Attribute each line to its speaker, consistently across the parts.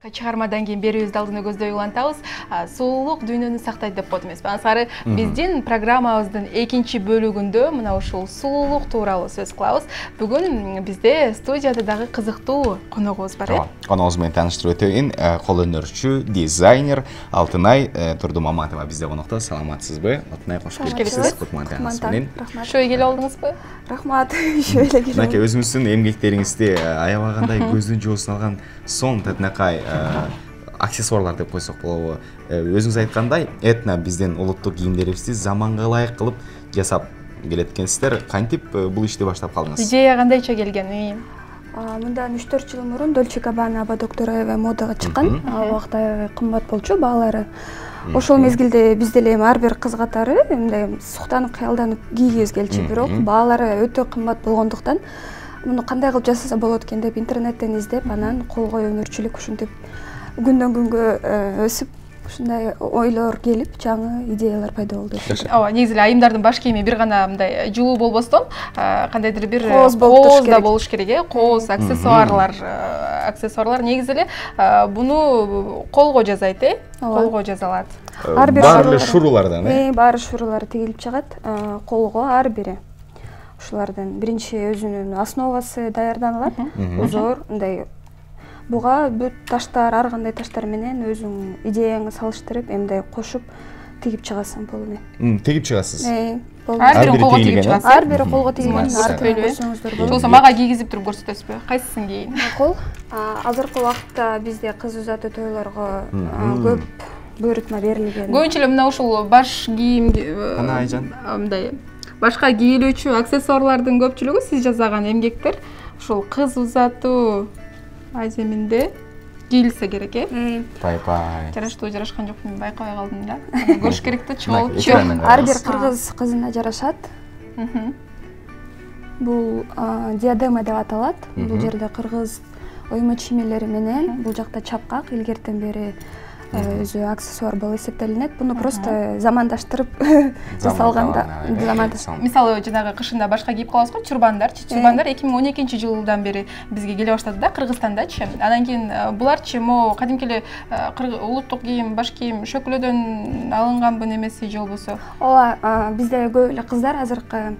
Speaker 1: Чыгармадан кийин берүүбүздүн алдына көздөй улантабыз. Сулуулук дүйнөнү сактайт деп коет эмеспи. Анткары биздин программабыздын экинчи бөлүгүндө мына ушул сулуулук тууралуу сөз кылабыз. Бүгүн бизде студияда дагы кызыктуу коногубуз бар.
Speaker 2: Коногубуз менен тааныштырып өтөйүн. Кол өнөрчү, дизайнер Алтынай Турдумаматова бизде конокто. Саламатсызбы? Алтынай, кош келипсиз.
Speaker 1: Рахмат. Шөй келип алдыңызбы?
Speaker 3: Рахмат. Шөй эле келип.
Speaker 2: Мынакей өзүңүздүн эмгектериңизди аябагандай көздүн жоосун алган соң татынакай аксессуарлар деп койсок болобу. Өзүңүз айткандай, этно биздин улуттук кийимдерибизди заманга ылайык кылып жасап келет экенсиздер. Кантип бул ишти баштап калдыңыз?
Speaker 1: Идея кандайча келген?
Speaker 3: Мындан 3-4 жыл мурун Dolce & Gabbana аба доктор модага чыккан. Ал убакта кымбат болчу баалары. Ошол мезгилде биз деле ар бир кыз катары мындай суктанып, кыялданып кийгибиз келчү, бирок баалары өтө кымбат болгондуктан муну кандай кылып жасаса болот экен деп интернеттен издеп, анан колго өнөрчүлүк ушинтип күндөн күнгө өсүп, ушундай ойлор келип, жаңы идеялар пайда болду.
Speaker 1: Ооба, негизи эле айымдардын баш кийими бир гана мындай жылуу болбостон, кандайдыр бир кооз да болуш керек, кооз, аксессуарлар негизи эле буну колго жасайт, колго жасалат.
Speaker 2: Баары эле шурулардан,
Speaker 3: баары шурулары тигилип чыгат, колго ар бири. Ушулардан биринчи өзүнүн основасы даярданылат, узор, мындай буга бүт таштар, ар кандай таштар менен өзүң идеяңы салыштырып, мындай кошуп тигип чыгасың полный.
Speaker 2: Тигип чыгасыз?
Speaker 1: Ар бири колго тигип чыгасыз?
Speaker 3: Ар бири колго тигилген, артын көрсөңүздөр болот.
Speaker 1: Болсо мага кийгизип туруп көрсөтөсүзбү? Кайсысын кийин?
Speaker 3: Кол азыркы убакытта бизде кыз узатуу тойлорго көп буйрутма берилген.
Speaker 1: Көбүнчө эле мына ушул баш кийим,
Speaker 2: Айжан,
Speaker 1: мындай башка кийилүүчү аксессуарлардын көпчүлүгү сиз жасаган эмгектер ушул кыз узатуу аземинде кийилсе керек,
Speaker 2: Пай-пай.
Speaker 1: Жараштуу, жарашкан жок, мен байкабай калдым да. Көрүш керек да, чогултчу.
Speaker 3: Ар бир кыргыз кызына жарашат. Бул диадема деп аталат. Бул жерде кыргыз оймо чиймелери менен, бул жакта чапкак илгертен бери өзү аксессуар болуп эсептелинет. Буну просто замандаштырып жасалганда.
Speaker 1: Мисалы, жанагы кышында башка кийип калабызго, чурбандарчы. Чурбандар 2012-жылдан бери бизге келе баштады да, Кыргызстандачы. Анан кийин буларчы могу кадимки эле улуттук кийим, баш кийим шөкөлөдөн алынганбы немеси же болбосо?
Speaker 3: Ооба, бизде көп эле кыздар азыркы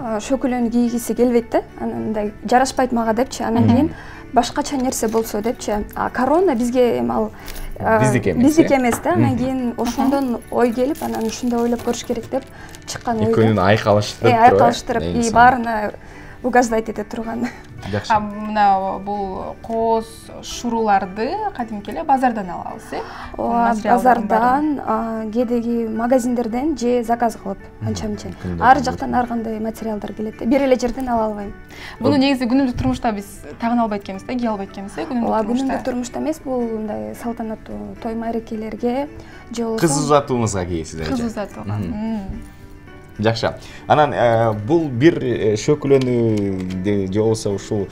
Speaker 3: шөкөлөнү кийгиси келбейт да. Анан мындай жарашпайт мага депчи. Анан кийин башкача нерсе болсо депчи. Корона бизге ал биздики эмес да. Анан кийин ошондон ой келип, анан ушундай ойлоп көрүш керек деп чыккан ой.
Speaker 2: Экөөнүн айкалыштырып,
Speaker 3: айкалыштырып, баарына угаждайт эте турган.
Speaker 2: Жакшы.
Speaker 1: Мына бул кооз шуруларды кадимки эле базардан алабыз,
Speaker 3: Ооба, базардан, кээдеги магазиндерден же заказ кылып, анча-мынча. Ар жактан ар кандай материалдар келет. Бир эле жерден ала албайм.
Speaker 1: Буну негизи күнүмдүк турмушта биз тагын албайт экенбиз да, кие албайт экенбиз,
Speaker 3: күнүмдүк турмушта эмес, бул мындай салтанаттуу той марекелерге же болбосо
Speaker 2: кыз узатууңузга кийесиздер.
Speaker 1: Кыз узатууга.
Speaker 2: Жакшы. Анан бул бир шөкөлөнү же болбосо ушул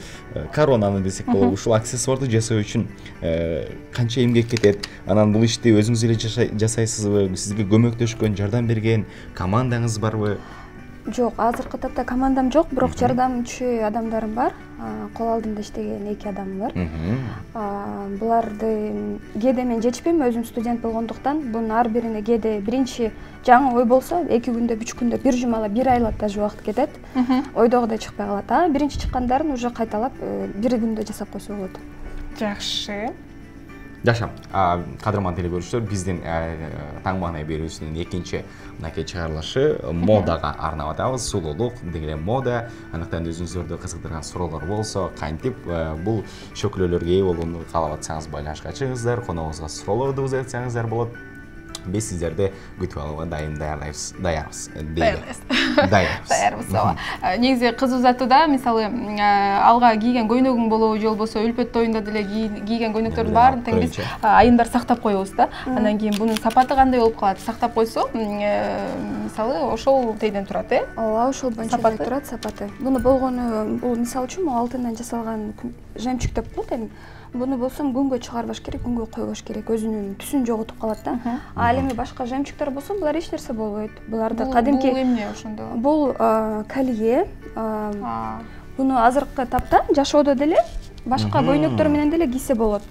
Speaker 2: коронаны десек болобу, ушул аксессуарды жасоо үчүн канча эмгек кетет? Анан бул ишти өзүңүз эле жасайсызбы? Сизге көмөктөшкөн, жардам берген командаңыз барбы?
Speaker 3: Жок, азыркы тапта командам жок, бирок жардамчы адамдарым бар. Кол алдында иштеген 2 адам бар. Буларды кээде мен жетишпейм, өзүм студент болгондуктан, бунун ар бирине кээде биринчи жаңы ой болсо 2 күндө, 3 күндө, бир жумала, бир айлап даже убакыт кетет. Ойдогудай чыкпай калат. Биринчи чыккандарын уже кайталап бир күндө жасап койсо болот.
Speaker 1: Жакшы.
Speaker 2: Жакшы. Кадырман теле-көрүүчүлөр, биздин таң маанай берүүсүнүн экинчи мынакей чыгарылышы модага арнап атабыз. Сулуулук деген мода. Андыктан өзүңүздөрдү кызыктырган суроолор болсо, кантип бул шөкөлөлөргө ээ болууну каалап атсаңыз байланышка чыгыңыздар, коногубузга суроолорду узатсаңыздар болот. Биз сиздерди күтүп алууга даярбыз.
Speaker 1: Даярбыз. Негизи кыз узатууда мисалы алга кийген көйнөгүң болобу же болбосо үлпөт тоюнда деле кийген көйнөктөрдүн баарын тең биз айымдар сактап коебуз да. Андан кийин бунун сапаты кандай болуп калат? Сактап койсо, мисалы ошол тейден турат,
Speaker 3: Ооба, ошол боюнча турат сапаты. Буну болгону, бул мисалы үчүн алтындан жасалган жемчугтеп болот эми. Буну болсом күнгө чыгарбаш керек, күнгө койбош керек, өзүнүн түсүн жоготуп калат да. Ал эми башка жемчугтар болсо булар эч нерсе болбойт. Буларды кадимки
Speaker 1: бул эмне ошондо?
Speaker 3: Бул калие. Буну азыркы тапта жашоодо деле башка көйнөктөр менен деле кийсе болот.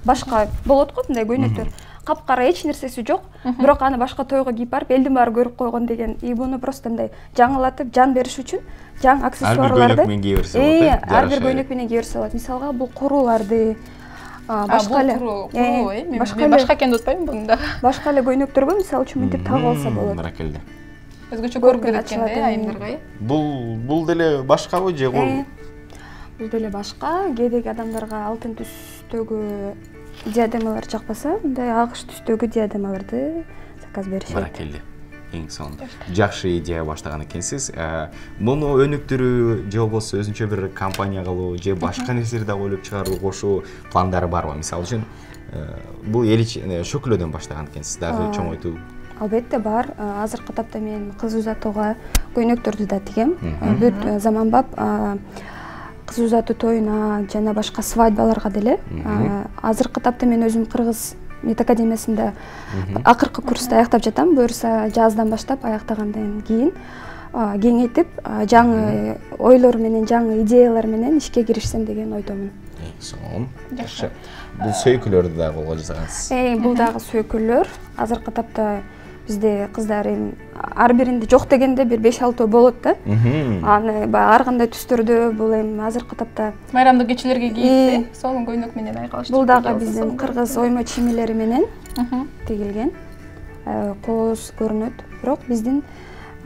Speaker 3: Башка болот го мындай көйнөктөр. Капкара эч нерсеси жок, бирок аны башка тойго кийип барып элдин баары көрүп койгон деген. И буну просто мындай жаңылатып, жан бериш үчүн жаң аксессуарларды
Speaker 2: ар бир көйнөк менен кие берсе болот.
Speaker 3: Ар бир көйнөк менен кие берсе болот. Мисалга бул курууларды башка эле
Speaker 1: мен башка экен деп атпаймынбы буну да.
Speaker 3: Башка эле көйнөктөргө мисалы үчүн мынтип тагып алса болот.
Speaker 2: Баракелде.
Speaker 1: Өзгөчө көрүп келет экен да айымдарга.
Speaker 2: Бул деле башкабы же
Speaker 3: Бул деле башка. Кээдеги адамдарга алтын түстөгү диадемалар жакпаса, мындай агыш түстөгү диадемаларды заказ беришет.
Speaker 2: Баракелде. Эң сонун. Жакшы идея баштаган экенсиз. Муну өнүктүрүү же болбосо өзүнчө бир компания кылуу же башка нерселерди ойлоп чыгаруу кошуу пландары барбы? Мисалы үчүн бул эл шөкөлөдөн баштаган экенсиз, дагы чоңойтуу.
Speaker 3: Албетте бар. Азыркы тапта мен кыз узатууга көйнөктөрдү да тигем. Бүт заманбап кыз узатуу тоюна жана башка свадьбаларга деле. Азыркы тапта мен өзүм Кыргыз Мед академиясында акыркы курсту аяктап жатам. Буюрса жаздан баштап аяктагандан кийин кеңейтип, жаңы ойлор менен, жаңы идеялар менен ишке киришсем деген ойдомун.
Speaker 2: Сонун. Жакшы. Бул сөйкүлөрдү да колго жасагансыз.
Speaker 3: Бул дагы сөйкүлөр. Азыркы тапта бизде кыздар ар биринде жок дегенде бир 5-6 болот да. Аны ар кандай түстөрдө бул эми азыркы тапта
Speaker 1: майрамдык кечелерге кийип, сонун көйнөк менен айкалыштырып.
Speaker 3: Бул дагы биздин кыргыз оймо чийимелери менен тигилген. Кооз көрүнөт, бирок биздин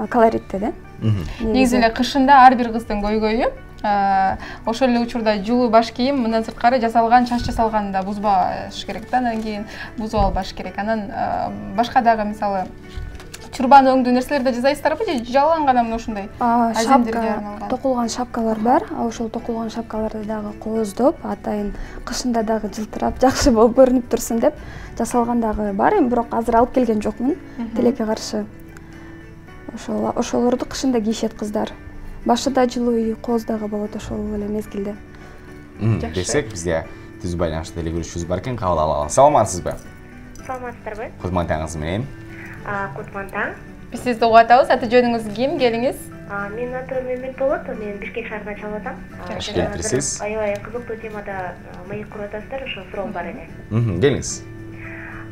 Speaker 3: колоритте да.
Speaker 1: Негизи эле кышында ар бир кыздын көйгөйү ошол эле учурда жулуу баш кийим, мындан сырткары жасалган, чач жасалганда бузбаш керек да, анан кийин бузуп албаш керек. Анан башка дагы мисалы чурбан өңдүү нерселер да жасайсыздарбы же жалаң гана мына ушундай
Speaker 3: шапка, токулган шапкалар бар. Ошол токулган шапкаларды дагы кооздоп, атайын кышында дагы жылтырап, жакшы болуп көрүнүп турсун деп жасалган дагы бар. Эми бирок азыр алып келген жокмун, тилекке каршы. Ошолорду кышында кийишет кыздар. Башында жылуу кооз дагы болот ошол эле мезгилде.
Speaker 2: Десек, бизде түз байланышта телегөрүүчүбүз бар экен, кабыл ала алабыз. Саламатсызбы?
Speaker 4: Саламатсыздарбы?
Speaker 2: Кутман таңыңыз менен.
Speaker 4: Кутман таң.
Speaker 1: Биз сизди угуп атабыз. Аты жөнүңүз ким? Келиңиз?
Speaker 4: Менин атым Мемет болот. Мен Бишкек шаарынан чалып атам.
Speaker 2: Кош келипсиз.
Speaker 4: Аябай кызыктуу темада маек куруп атасыздар, ошо суроом бар эле.
Speaker 2: Келиңиз.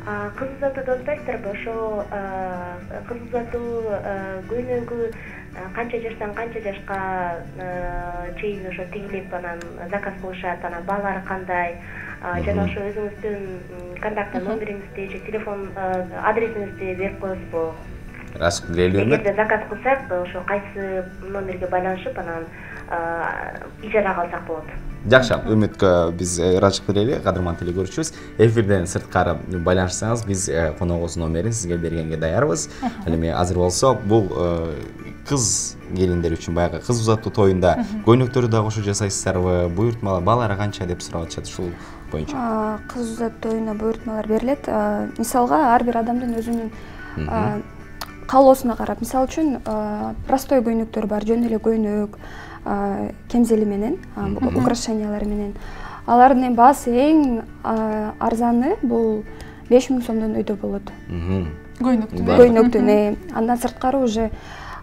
Speaker 4: Кыз узатууду атпайсыздарбы? Ошо кыз узатуу көйнөгү канча жаштан канча жашка чейин ошо тигилип, анан заказ кылышат, анан баалары кандай, жана ошо өзүңүздүн контакт номериңизди же телефон адресиңизди берип коесузбу?
Speaker 2: Раскрылелүү.
Speaker 4: Эгерде заказ кылсак, ошо кайсы номерге байланышып, анан ижарага алсак болот.
Speaker 2: Жакшы, үмүткө биз ырачык эле, кадырман телегөрүүчүбүз. Эфирден сырткары байланышсаңыз, биз коногубуз номерин сизге бергенге даярбыз. Ал эми азыр болсо бул кыз келиндер үчүн баягы кыз узатуу тоюнда көйнөктөрдү да кошо жасайсыздарбы? Буйртмалар баалары канча деп сурап атышат, ушул боюнча.
Speaker 3: Кыз узатуу тоюна буйртмалар берилет. Мисалга ар бир адамдын өзүнүн каалоосуна карап, мисалы үчүн простой көйнөктөр бар, жөн эле көйнөк, кемзели менен, украшениялары менен. Алардын баасы эң арзаны бул 5000 сомдон өйдө болот. Көйнөктүн. Андан сырткары уже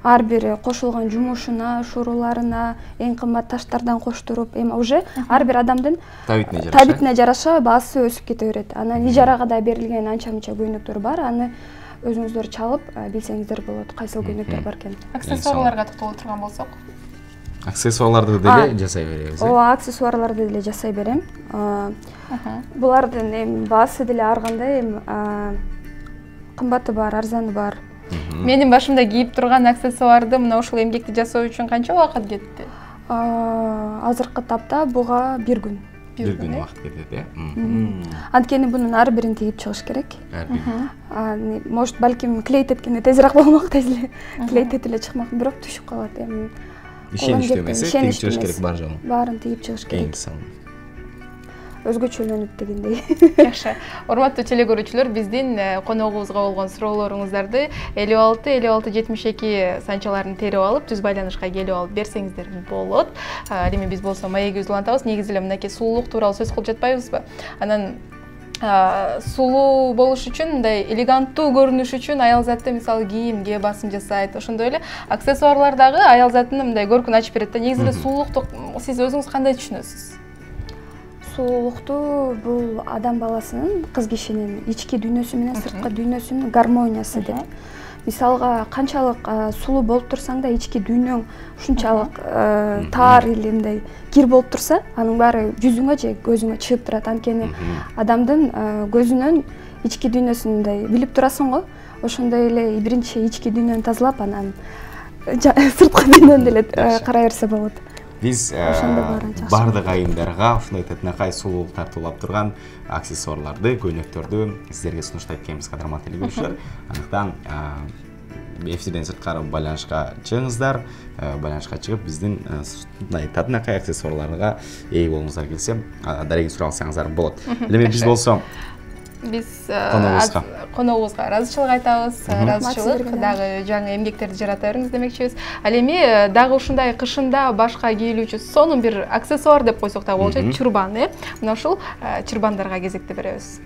Speaker 3: ар бир кошулган жумушуна, шурууларына, эң кымбат таштардан коштуруп, эми уже ар бир адамдын табитине жараша баасы өсүп кете берет. Анан ижарага да берилген анча-мынча көйнөктөр бар, аны өзүңүздөр чалып билсеңиздер болот, кайсыл көйнөктөр бар экен.
Speaker 1: Аксессуарларга токтоло турган болсок.
Speaker 2: Аксессуарларды деле жасай беребиз.
Speaker 3: Ооба, аксессуарларды деле жасай берем. Булардын эми баасы деле ар кандай, эми кымбаты бар, арзаны бар.
Speaker 1: Менин башымда кийип турган аксессуарды мына ушул эмгекти жасоо үчүн канча убакыт кетти?
Speaker 3: Азыркы тапта буга 1 күн.
Speaker 2: 1 күн убакыт кетет, э?
Speaker 3: Анткени бунун ар бирин тигип чыгыш керек. Может, балким клей теткенде тезирээк болмок, тез эле клей тетип эле чыкмак, бирок түшүп калат эми.
Speaker 2: Ишеничтүү эмес, тигип чыгыш керек бар жолу.
Speaker 3: Баарын тигип чыгыш керек. өзгөчөлөнүп дегендей.
Speaker 1: Жакшы. Урматтуу телекөрүүчүлөр, биздин коногубузга болгон суроолоруңуздарды 56-56-72 санчаларын терип алып, түз байланышка келип алып берсеңиздер болот. Ал эми биз болсо маегибизди улантабыз. Негизи эле мынакей сулуулук тууралуу сөз кылып жатпайбызбы? Анан сулуу болуш үчүн, мындай элеганттуу көрүнүш үчүн аял заты мисалы кийимге басым жасайт. Ошондой эле аксессуарлар дагы аял затынын мындай көркүн ачып берет да. Негизи эле сулуулукту сиз өзүңүз кандай түшүнөсүз?
Speaker 3: Сулуулукту бул адам баласынын, кыз кишинин ички дүйнөсү менен сырткы дүйнөсүнүн гармониясы деп. Мисалга канчалык сулуу болуп турсаң да ички дүйнөң ушунчалык таар или мындай кир болуп турса, анын баары жүзүңө же көзүңө чыгып турат. Анткени адамдын көзүнөн ички дүйнөсүн мындай билип турасың го. Ошондой эле биринчи ички дүйнөнү тазалап, анан сырткы дүйнөнү деле карай берсе болот.
Speaker 2: Биз бардык айымдарга ушундай татынакай сулуулук тартуулап турган аксессуарларды, көйнөктөрдү сиздерге сунуштайт экенбиз, кадырман телекөрүүчүлөр. Андыктан эфирден сырткары байланышка чыгыңыздар, байланышка чыгып биздин мындай татынакай аксессуарларга ээ болуңуздар келсе, дарегин сурап алсаңыздар болот. Эми биз болсо
Speaker 1: биз
Speaker 2: коногубузга
Speaker 1: ыраазычылык айтабыз. Ыраазычылык дагы жаңы эмгектерди жарата бериңиз демекчибиз. Ал эми дагы ушундай кышында башка кийилүүчү сонун бир аксессуар деп койсок да болот, чурбан, мына ушул чурбандарга кезекти беребиз.